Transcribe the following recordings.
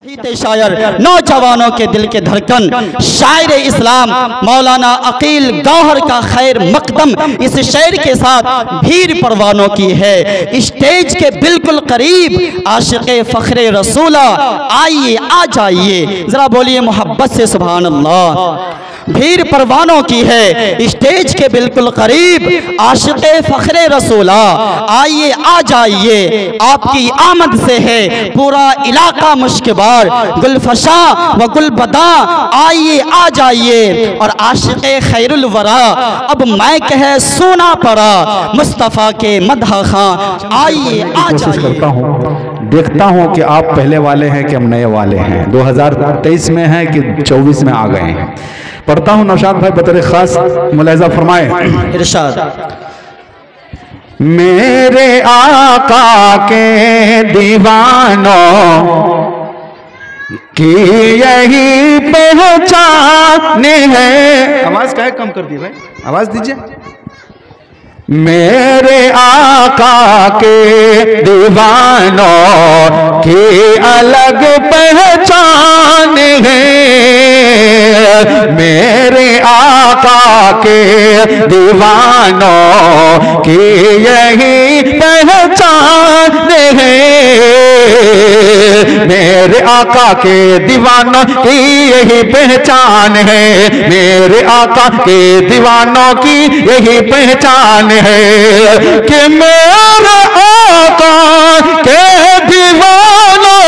शायर, नौजवानों के दिल के धड़कन, शायर इस्लाम मौलाना अकील गौहर का खैर मकदम इस शेर के साथ भीड़ परवानों की है। स्टेज के बिल्कुल करीब आशिक़े फ़ख्रे रसूला, आइए आ जाइए, जरा बोलिए मोहब्बत से सुभान अल्लाह। भीड़ परवानों की है, स्टेज के बिल्कुल करीब आशिक़े फ़ख्रे रसूला, आइए आ जाइए, आपकी आमद से है पूरा इलाका मुश्किबार, गुलफशा व गुलबदा, आइए आ जाइए। और आशिक़े खैरुल वरा अब मैक है सोना पड़ा, मुस्तफ़ा के मदह खां, आइए आ जाइए। देखता हूँ कि आप पहले वाले हैं कि हम नए वाले हैं, 2023 में हैं कि 24 में आ गए हैं। पढ़ता हूँ नौशाद भाई बतौर खास मुलाहिज़ा फरमाए। इरशाद। मेरे आका के दीवानों की यही पहचान है। आवाज क्या कम कर दी भाई, आवाज दीजिए। मेरे आका के दीवानों की अलग पहचान है, मेरे आका के दीवानों की यही पहचान है, मेरे आका के दीवानों की यही पहचान है, मेरे आका के दीवानों की यही पहचान है कि मेरे आका के दीवानों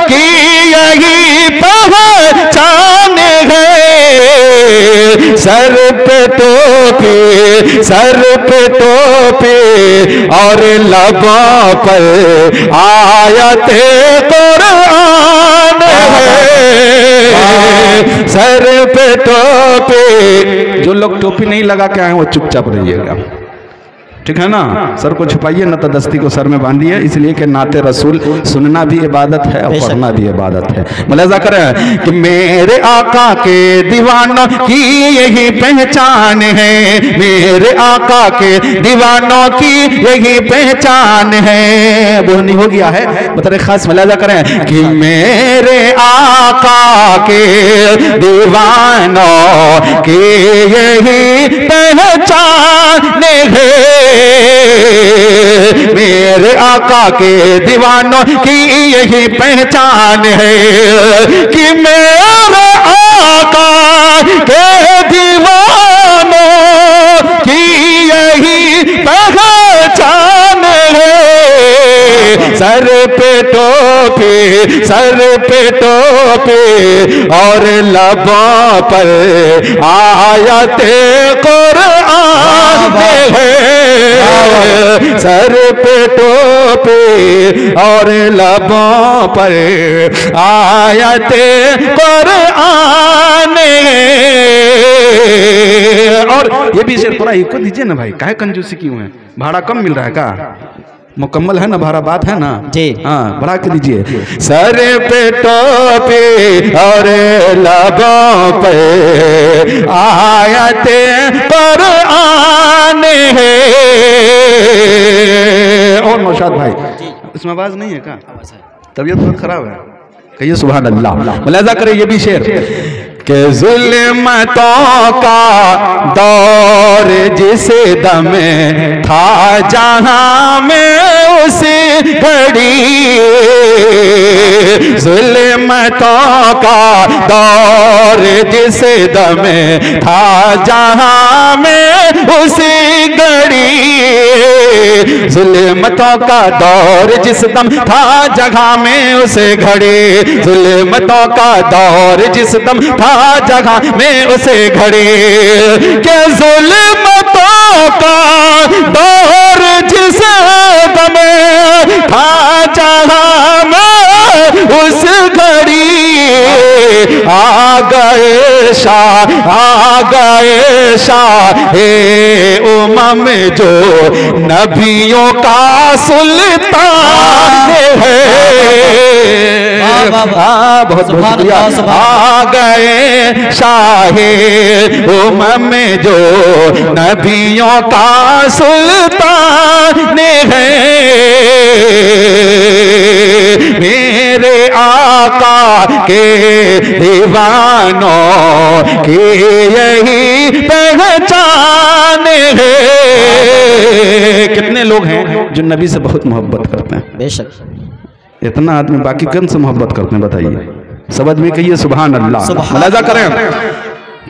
की यही पहचान है। सर पे टोपी, सर पे टोपी और लबों पर आयते कुरान है। सर पे टोपी, जो लोग टोपी नहीं लगा के आए वो चुपचाप रहिएगा, ठीक है ना। सर को छुपाइए न तो दस्ती को सर में बांधिए, इसलिए कि नाते रसूल सुनना भी इबादत है और पढ़ना भी इबादत है। मुलाहिज़ा करें कि मेरे आका के दीवानों की यही पहचान है, मेरे आका के दीवानों की यही पहचान है। बोलनी हो गया है बता खास। मुलाहिज़ा करें कि मेरे आका के दीवानों की यही पहचान है, मेरे आका के दीवानों की यही पहचान है कि मेरे आका के दीवानों की यही पहचान है। सर पे टोपी, सर पे टोपी और लबों पर आयते कुरान है, सर पे टोपी और लबों पर आयते कुरान है। और ये भी शेर थोड़ा इको दीजिए ना भाई, काहे कंजूसी क्यों है? भाड़ा कम मिल रहा है का? मुकम्मल है ना भाड़ा, बात है ना जी, हाँ बढ़ा के दीजिए। सर पे टोपी और लबों पे आयते कुरान है। और नौशाद भाई इसमें आवाज नहीं है का? तबीयत बहुत खराब है, कहिए सुभान अल्लाह। मुलाहिज़ा करें ये भी शेर के ज़ुल्मतों का दौर जिस दम था जहां में उसी घड़ी, ज़ुल्मतों का दौर जिस दम था जहां में उसी घड़ी, ज़ुल्मतों का दौर जिस दम था जगह में उसे घड़ी, ज़ुल्मतों का दौर जिस दम था जगह में उसे घड़ी, के ज़ुल्मतों का दौर जिस दम था जगह में उस घड़ी, आ गए शाह, आ गए शाह हे उमम जो नबियों का सुल्तान है। बहुत शुक्रिया। आ गए शाहे उमम जो नबियों का सुल्तान है, मेरे आका के दीवानों की यही पहचान है। कितने लोग हैं जो नबी से बहुत मोहब्बत करते हैं? बेशक। इतना आदमी बाकी कौन से मोहब्बत करते हैं बताइए? सब आदमी कहिए सुभान अल्लाह। मुलाजा करें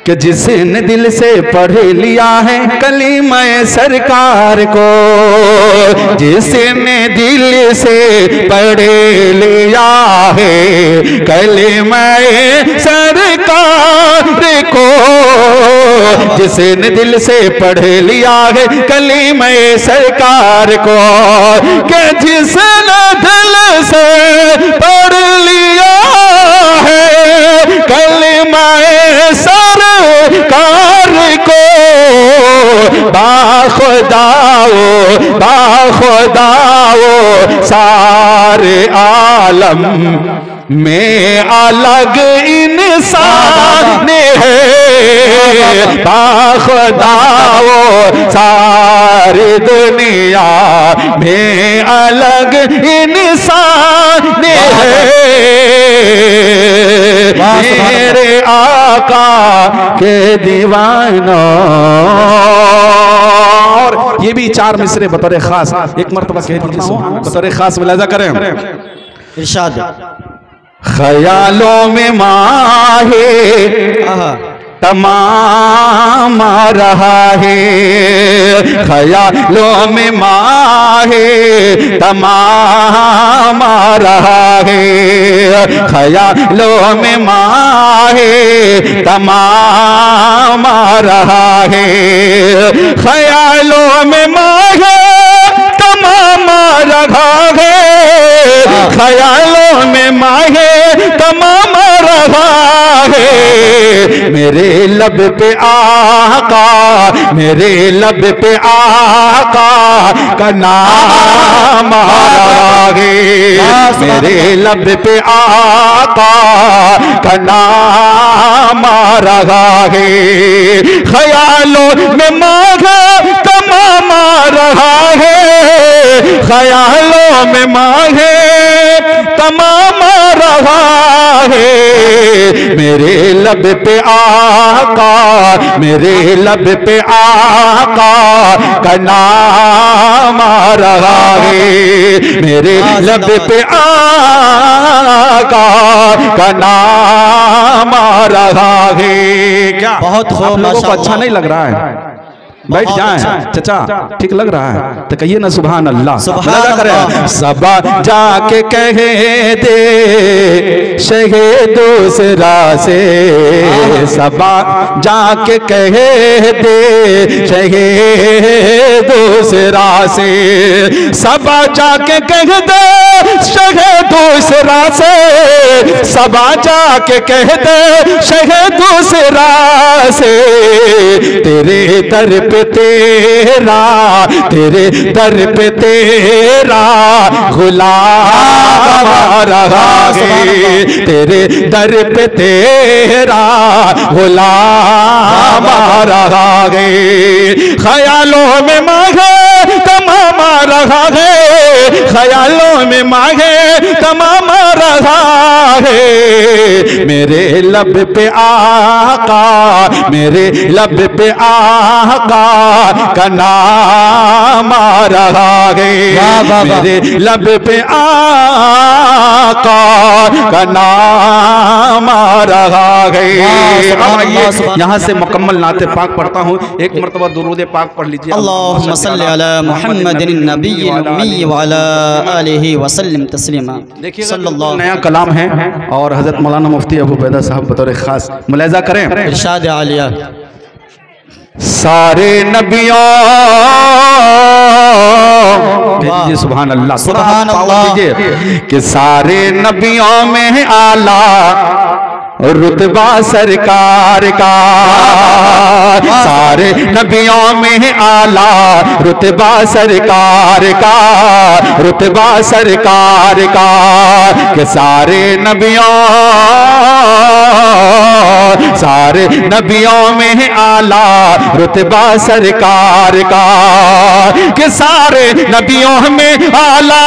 कि जिसने दिल से पढ़ लिया है कलीमा सरकार को, जिसने दिल से पढ़ लिया है कलीमा सरकार को, जिसने दिल से पढ़ लिया है कलीमा सरकार को, कि जिसने दिल से पढ़ लिया है कलीमा सरकार को, बाखुदाओ सारे आलम में अलग इंसान है, बाखुदाओ सारी दुनिया में अलग इंसान है। मेरे आका के दीवानों। और ये भी 4 मिसरे बतौर खास एक मरतबा कह दीजिए बतौर खास मुलाजा करें। इरशाद। ख्यालों में माहे तमाम रहा है, ख्यालों में माहे तमाम रहा है, ख्यालों में माहे तमाम रहा है, ख्यालों में माहे तमाम रहा है, ख्यालों में माहे तमाम रहा है। मेरे लब पे आका, मेरे लब पे आका का नाम आ रहा है, मेरे लब पे आका का नाम आ रहा है, ख्यालों में मांगा तमाम आ रहा है, ख्यालों में मांगे तमाम आ रहा है। मेरे लब पे आका, मेरे लब पे आका का नाम आ रहा है, मेरे लब पे आका का नाम आ रहा है। क्या बहुत खूब, आप लोगों को माशाअल्लाह। अच्छा नहीं लग रहा है? बैठ जाएं चचा, ठीक लग रहा है तो कहिए ना सुभान अल्लाह। सुभान अल्लाह। सबा जाके कहे दे शहे दूसरा से, सबा जाके कहे दे शहे दूसरा से, सबा जाके कह दे शहे दूसरा से, सबा जाके कह दे शहे दूसरा से, तेरे दर पे तेरा, तेरे दर पे तेरा गुलाम आ रहा है, तेरे दर पे तेरा गुलाम आ रहा है, ख्यालों में मांगे तमाम आ रहा है, ख्यालों में मांगे तमाम आ रहा है। मेरे लब पे आका, मेरे लब पे आका का नाम आ रहा है, मेरे लब पे आका का नाम आ रहा है। यहाँ से मुकम्मल नाते पाक पढ़ता हूँ, एक मरतबा दुरूद पाक पढ़ लीजिए। अल्लाहुम्मा सल्ली अला मुहम्मदिन नबिय्यिल उम्मी व अला आलिहि व सल्लिम तस्लीमा। देखिए नया कलाम है और हजरत मौलाना मुफ्ती अबू बैदा साहब बतौर खास मुलाजा करें। इरशाद आलिया। सारे नबियों सुभान अल्लाह, सुभान अल्लाह। कि सारे नबियों में आला रुतबा सरकार का, सारे नबियों में आला रुतबा सरकार का, रुतबा सरकार का, कि सारे नबियों, सारे नबियों में आला रुतबा सरकार का, कि सारे नबियों में आला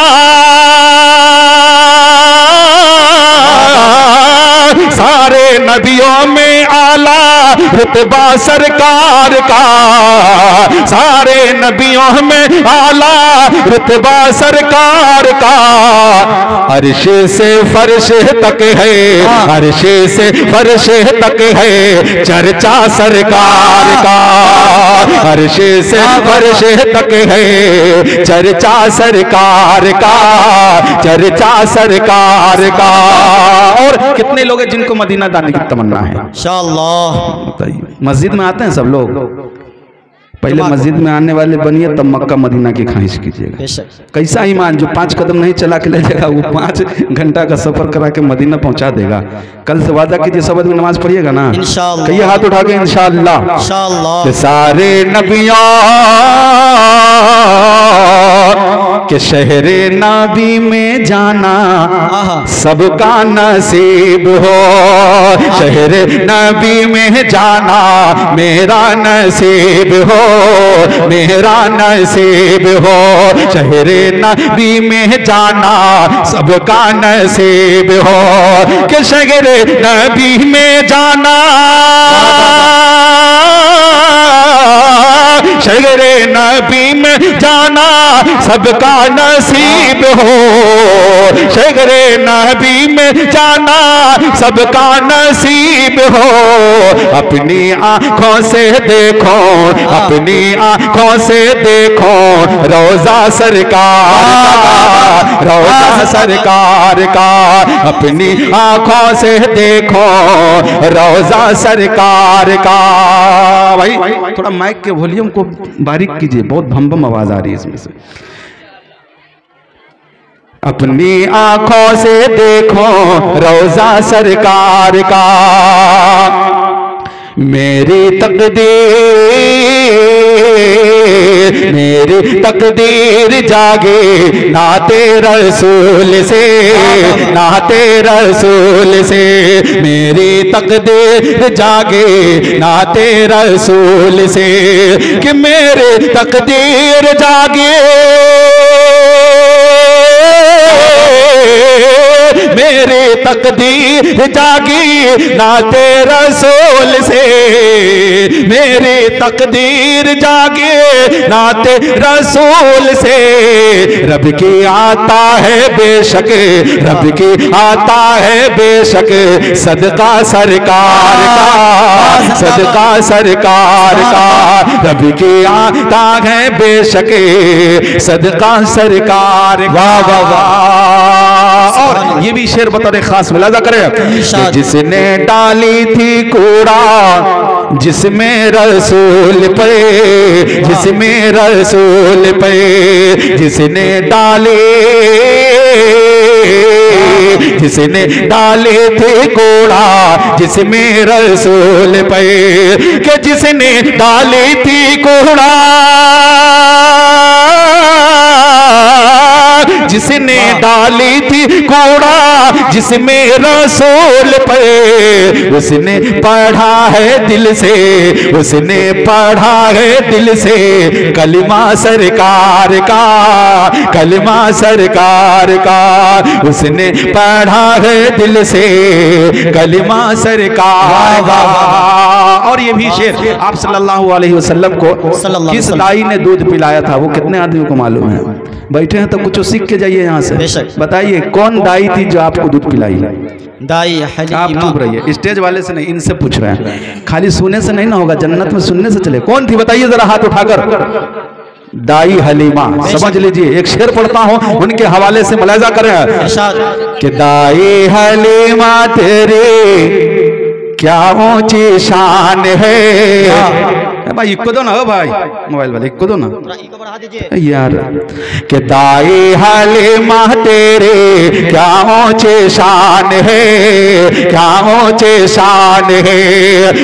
सारे नबियों में आला रुतबा सरकार का, सारे नबियों में आला रुतबा सरकार का। अर्श से फर्श तक है, अर्श से फर्श तक है चर्चा सरकार का, अर्श से फर्श तक है चर्चा सरकार का, चर्चा सरकार का। और कितने लोग हैं जिनको मदीना जाने की तमन्ना है? इंशाअल्लाह। बताइए, मस्जिद में आते हैं सब लोग? पहले मस्जिद में आने वाले बनिए तब मक्का मदीना की ख्वाहिश कीजिएगा। कैसा ईमान जो 5 कदम नहीं चला के ले जाएगा वो 5 घंटा का सफर करा के मदीना पहुंचा देगा। कल से वादा कीजिए सब आदमी नमाज पढ़िएगा ना इंशाअल्लाह। कहिए हाथ उठा के इंशाअल्लाह। इंशाअल्लाह। सारे नबियों के शहरे नबी में जाना सबका नसीब हो, शहरे नबी में जाना मेरा नसीब हो, मेरा नसीब हो, शहरे नबी में जाना सबका नसीब हो, कि शहरे नबी में जाना शहरे नबी में जाना सबका नसीब हो, शहरे नबी में जाना सबका नसीब हो। अपनी आंखों से देखो, अपनी आंखों से देखो रोजा सरकार का, रोजा सरकार का, अपनी आंखों से देखो रोजा सरकार का। भाई थोड़ा माइक के वॉल्यूम को बारीक कीजिए, बहुत भम भम आवाज आ रही है इसमें से। अपनी आंखों से देखो रोजा सरकार का, मेरी तकदीर जागे नाते रसूल से, नाते रसूल से, मेरी तकदीर जागे नाते रसूल से, कि मेरे तकदीर जागे, मेरे तकदीर जागी नाते रसूल से, मेरी तकदीर जागे नाते रसूल से। रब की आता है बेशक, रब की आता है बेशक सदका सरकार का, सदका सरकार का, रब की आता है बेशक सदका सरकार। वाह वाह वाह। और ये भी शेर बता दे, खास मुलाजा करें, जिसने डाली थी कूड़ा जिसमें रसूल पे, जिसमें रसूल पे, जिसने डाले, जिसने डाले थे कूड़ा जिसमें रसूल पे, कि जिसने डाली थी कूड़ा, जिसने डाली थी कूड़ा जिसमें रसूल पे, उसने पढ़ा है दिल से, उसने पढ़ा है दिल से कलिमा सरकार का, कलिमा सरकार का, उसने पढ़ा है दिल से कलिमा सरकार का। और ये भी शेर आप सल्लल्लाहु अलैहि वसल्लम को किस दाई ने दूध पिलाया था, वो कितने आदमियों को मालूम है? बैठे हैं तो कुछ सीख के जाइए यहाँ से। बताइए कौन दाई थी जो आपको दूध पिलाई? दाई आप चुप रहिए, स्टेज वाले से नहीं, इनसे पूछ रहे हैं। खाली सुनने से नहीं ना होगा, जन्नत में सुनने से चले। कौन थी बताइए जरा हाथ उठाकर। दाई हलीमा, समझ लीजिए। एक शेर पढ़ता हूँ, उनके हवाले से मुलाजा करें कि दाई हलीमा तेरे क्या ऊंची शान है। भाई इको दो ना, हो भाई मोबाइल वाले इको दो ना यार। कि दाई हलीमा तेरे क्या ऊंचे शान है, क्या ऊंचे शान है।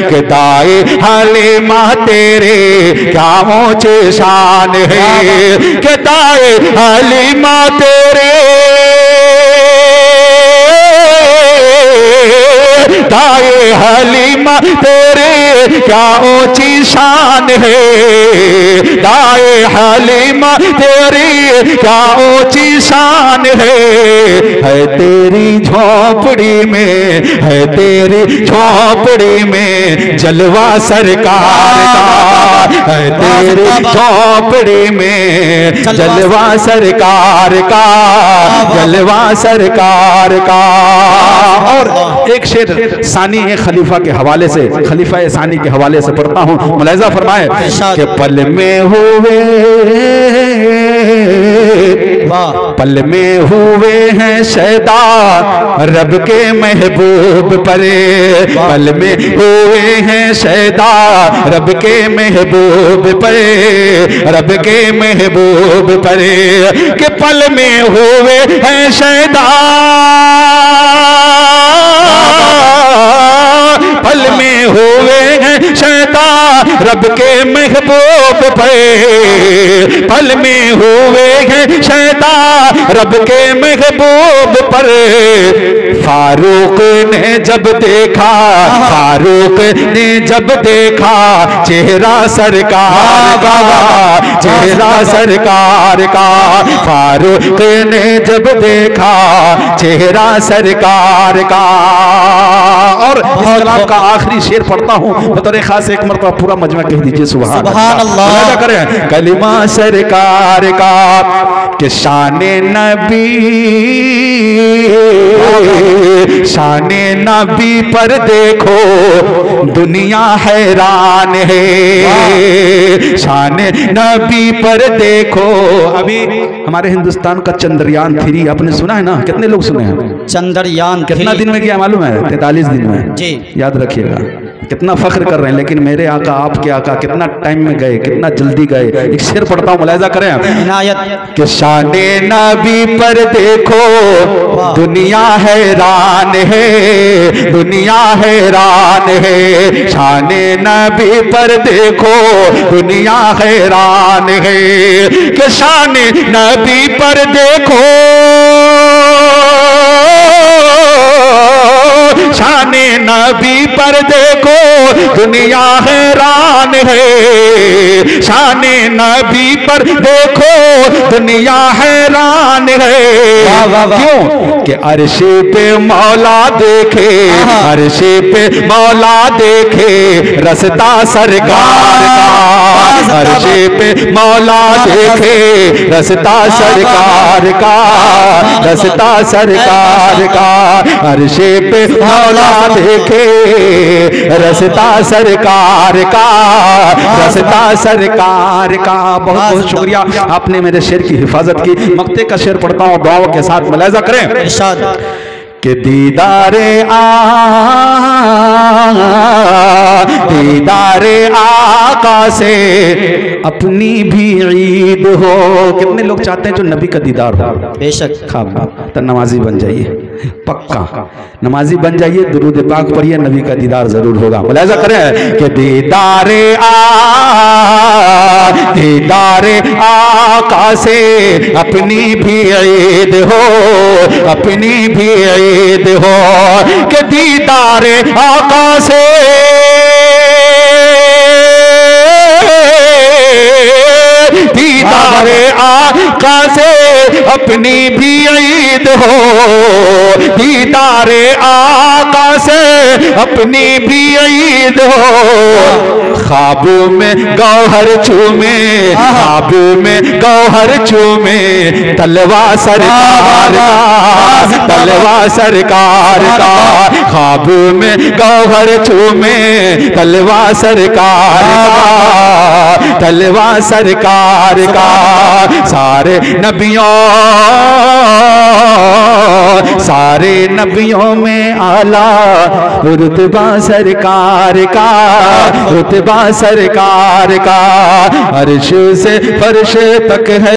कि दाई हलीमा तेरे क्या ऊंचे शान है। कि दाई हलीमा तेरे, दाए हलीमा तेरे क्या ऊंची शान है। दाए हलीमा तेरी क्या ऊंची शान है तेरी झोपड़ी में, है तेरी झोपड़ी में जलवा सरकार का, है तेरी झोपड़ी में जलवा सरकार का, जलवा सरकार का। और एक शेर सानी खलीफा के हवाले से, खलीफा सानी के हवाले से पढ़ता हूं। मुलाहिजा फरमाए कि पल में हुए, पल में हुए हैं शैदा रब के महबूब परे, पल में हुए हैं शैदा रब के महबूब परे, रब के महबूब परे, कि पल में हुए हैं शैदा, पल में हुए हैं शैदा रब के महबूब पे, पल में हुए हैं शैदा रब के महबूब पर। फारूक ने जब देखा, फारूक ने जब देखा चेहरा सरकार का, चेहरा सरकार का, फारूक ने जब देखा चेहरा सरकार का। और इस कलाम का आखिरी शेर पढ़ता हूं बतौर खास, एक मरतबा पूरा मजमा कह दीजिए सुभान अल्लाह। करें कलिमा सरकार का कि शाने नबी, शाने नबी पर देखो दुनिया हैरान है, शाने नबी पर देखो। अभी हमारे हिंदुस्तान का चंद्रयान 3 आपने सुना है ना, कितने लोग सुने हैं? चंद्रयान कितना दिन में गया मालूम है? 43 दिन में जी, याद रखिएगा। कितना फख्र कर रहे हैं, लेकिन मेरे आका आपके आका कितना टाइम में गए, कितना जल्दी गए। एक शेर पढ़ता हूं, मुलाहिजा करें इनायत कि शाने नबी पर देखो दुनिया हैरान है, दुनिया हैरान है, शाने नबी पर देखो दुनिया हैरान है, कि शाने नबी पर देखो, शाने नबी पर देखो दुनिया हैरान है, शाने नबी पर देखो दुनिया हैरान है। क्यों कि अर्शे पे मौला देखे, अर्शे पे मौला देखे रस्ता सरकार का, अर्शे पे मौला देखे रस्ता सरकार का, रस्ता सरकार का, अर्शे पे मौला देखे रस्ता सरकार का, रस्ता सरकार का। बहुत बहुत शुक्रिया, आपने मेरे शेर की हिफाजत की। मक्ते का शेर पढ़ता हूँ दुआओं के साथ, मुलाहिजा करें कि दीदारे दीदारे आका से अपनी भी ईद हो। कितने लोग चाहते हैं जो नबी का दीदार हो? बेशक खाब तो नमाजी बन जाइए, पक्का नमाजी बन जाइए, दुरूद पाक पढ़िए, नबी का दीदार जरूर होगा। मुलाहिजा करें कि दीदारे दीदारे आका से अपनी भी ईद हो, अपनी भी ईद हो, कि दीदारे आका से दीदारे आका से अपनी भी ईद हो, दीदारे आका से अपनी भी ईद हो। ख्वाब में गौहर चूमे, ख्वाब में गौहर चूमे तलवा सरकार का, तलवा सरकार का, ख्वाब में गौहर चूमे तलवा सरकार का, तलवा सरकार का। सारे नबियों, सारे नबियों में आला रुतबा सरकार का, रुतबा सरकार का, अर्श से फर्श तक है